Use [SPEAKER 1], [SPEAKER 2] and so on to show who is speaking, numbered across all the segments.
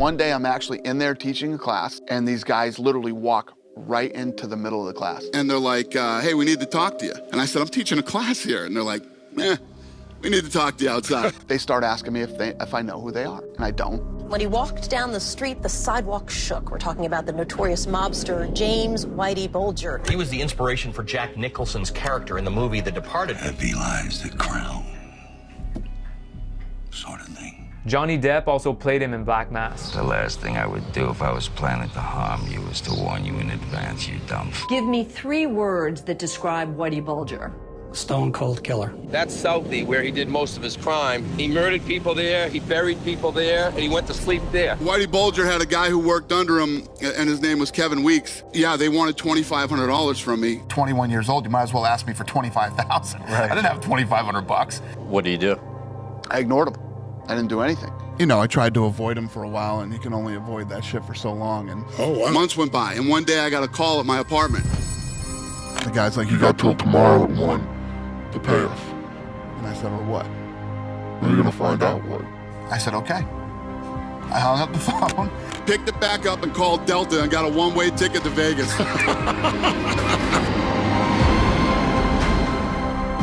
[SPEAKER 1] One day I'm actually in there teaching a class, and these guys literally walk right into the middle of the class.
[SPEAKER 2] And they're like, hey, we need to talk to you. And I said, I'm teaching a class here. And they're like, we need to talk to you outside.
[SPEAKER 1] They start asking me if I know who they are, and I don't.
[SPEAKER 3] When he walked down the street, the sidewalk shook. We're talking about the notorious mobster, James Whitey Bulger.
[SPEAKER 4] He was the inspiration for Jack Nicholson's character in the movie The Departed.
[SPEAKER 5] Heavy lies the crown, sort of thing.
[SPEAKER 6] Johnny Depp also played him in Black Mass.
[SPEAKER 5] The last thing I would do if I was planning to harm you was to warn you in advance, you dumb
[SPEAKER 7] Give me 3 words that describe Whitey Bulger.
[SPEAKER 8] Stone cold killer.
[SPEAKER 9] That's Southie, where he did most of his crime. He murdered people there, he buried people there, and he went to sleep there.
[SPEAKER 2] Whitey Bulger had a guy who worked under him, and his name was Kevin Weeks. Yeah, they wanted $2,500 from me.
[SPEAKER 10] 21 years old, you might as well ask me for $25,000. Right. I didn't have $2,500.
[SPEAKER 4] What do you do?
[SPEAKER 1] I ignored him. I didn't do anything.
[SPEAKER 2] You know, I tried to avoid him for a while, and you can only avoid that shit for so long. And months went by, and one day I got a call at my apartment. The guy's like, you got till tomorrow at 1 to pay us. And I said, well, what? Well, you're gonna find out what.
[SPEAKER 10] I said, okay. I hung up the phone.
[SPEAKER 2] Picked it back up and called Delta and got a one-way ticket to Vegas.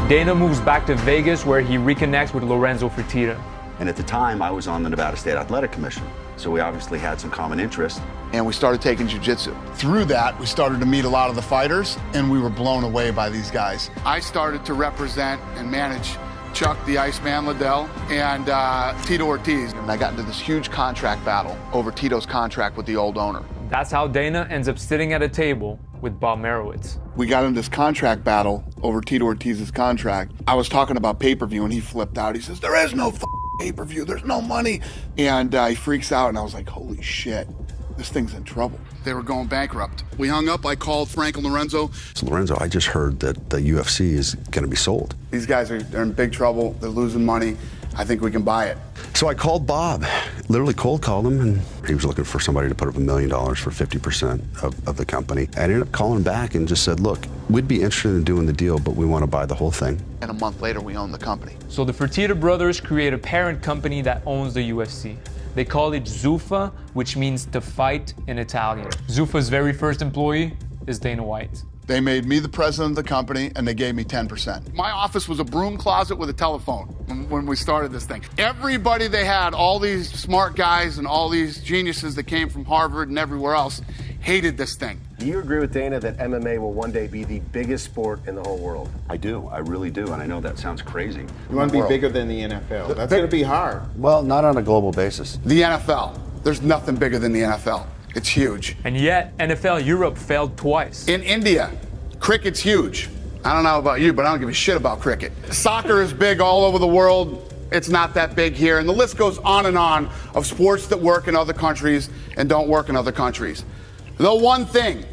[SPEAKER 6] Dana moves back to Vegas where he reconnects with Lorenzo Fertitta.
[SPEAKER 11] And at the time, I was on the Nevada State Athletic Commission, so we obviously had some common interest.
[SPEAKER 1] And we started taking jiu-jitsu.
[SPEAKER 2] Through that, we started to meet a lot of the fighters, and we were blown away by these guys. I started to represent and manage Chuck the Iceman Liddell and Tito Ortiz.
[SPEAKER 1] And I got into this huge contract battle over Tito's contract with the old owner.
[SPEAKER 6] That's how Dana ends up sitting at a table with Bob Merowitz.
[SPEAKER 2] We got into this contract battle over Tito Ortiz's contract. I was talking about pay-per-view, and he flipped out. He says, there is no pay-per-view, there's no money. And he freaks out, and I was like, holy shit, this thing's in trouble. They were going bankrupt. We hung up, I called Frank and Lorenzo.
[SPEAKER 11] So Lorenzo, I just heard that the UFC is gonna be sold.
[SPEAKER 2] These guys are in big trouble, they're losing money. I think we can buy it.
[SPEAKER 11] So I called Bob, literally cold called him, and he was looking for somebody to put up $1 million for 50% of the company. I ended up calling back and just said, look, we'd be interested in doing the deal, but we want to buy the whole thing.
[SPEAKER 1] And a month later, we owned the company.
[SPEAKER 6] So the Fertitta brothers create a parent company that owns the UFC. They call it Zuffa, which means to fight in Italian. Zuffa's very first employee is Dana White.
[SPEAKER 2] They made me the president of the company, and they gave me 10%. My office was a broom closet with a telephone when we started this thing. Everybody they had, all these smart guys and all these geniuses that came from Harvard and everywhere else, hated this thing.
[SPEAKER 12] Do you agree with Dana that MMA will one day be the biggest sport in the whole world?
[SPEAKER 11] I do, I really do, and I know that sounds crazy.
[SPEAKER 13] You want to be bigger than the NFL. That's going to be hard.
[SPEAKER 11] Well, not on a global basis.
[SPEAKER 2] The NFL. There's nothing bigger than the NFL. It's huge.
[SPEAKER 6] And yet, NFL Europe failed twice.
[SPEAKER 2] In India, cricket's huge. I don't know about you, but I don't give a shit about cricket. Soccer is big all over the world. It's not that big here. And the list goes on and on of sports that work in other countries and don't work in other countries. The one thing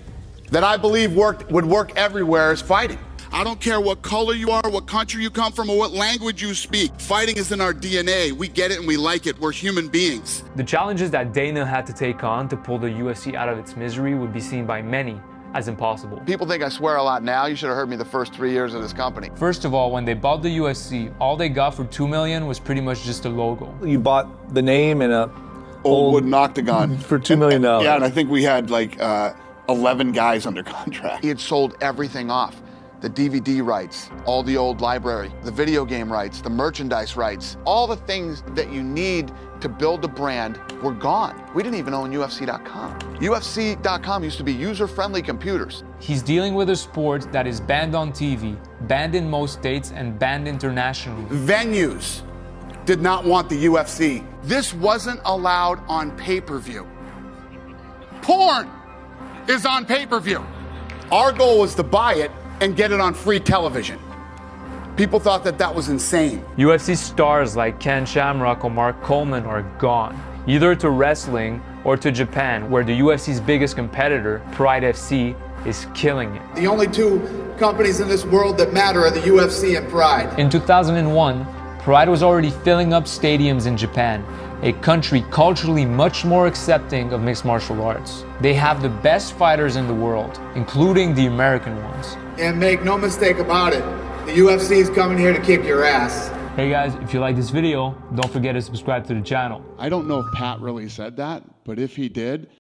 [SPEAKER 2] that I believe would work everywhere is fighting. I don't care what color you are, what country you come from, or what language you speak. Fighting is in our DNA. We get it and we like it. We're human beings.
[SPEAKER 6] The challenges that Dana had to take on to pull the UFC out of its misery would be seen by many as impossible.
[SPEAKER 1] People think I swear a lot now. You should have heard me the first 3 years of this company.
[SPEAKER 6] First of all, when they bought the UFC, all they got for $2 million was pretty much just a logo.
[SPEAKER 14] You bought the name and a
[SPEAKER 2] old wooden octagon
[SPEAKER 14] for $2 million.
[SPEAKER 2] Yeah, and I think we had like 11 guys under contract.
[SPEAKER 1] He had sold everything off. The DVD rights, all the old library, the video game rights, the merchandise rights, all the things that you need to build a brand were gone. We didn't even own UFC.com. UFC.com used to be user-friendly computers.
[SPEAKER 6] He's dealing with a sport that is banned on TV, banned in most states, and banned internationally.
[SPEAKER 2] Venues did not want the UFC. This wasn't allowed on pay-per-view. Porn is on pay-per-view. Our goal was to buy it and get it on free television. People thought that that was insane.
[SPEAKER 6] UFC stars like Ken Shamrock or Mark Coleman are gone, either to wrestling or to Japan, where the UFC's biggest competitor, Pride FC, is killing it.
[SPEAKER 2] The only two companies in this world that matter are the UFC and Pride.
[SPEAKER 6] In 2001, Pride was already filling up stadiums in Japan, a country culturally much more accepting of mixed martial arts. They have the best fighters in the world, including the American ones.
[SPEAKER 2] And make no mistake about it, the UFC is coming here to kick your ass.
[SPEAKER 6] Hey guys, if you like this video, don't forget to subscribe to the channel.
[SPEAKER 2] I don't know if Pat really said that,
[SPEAKER 14] But if he did,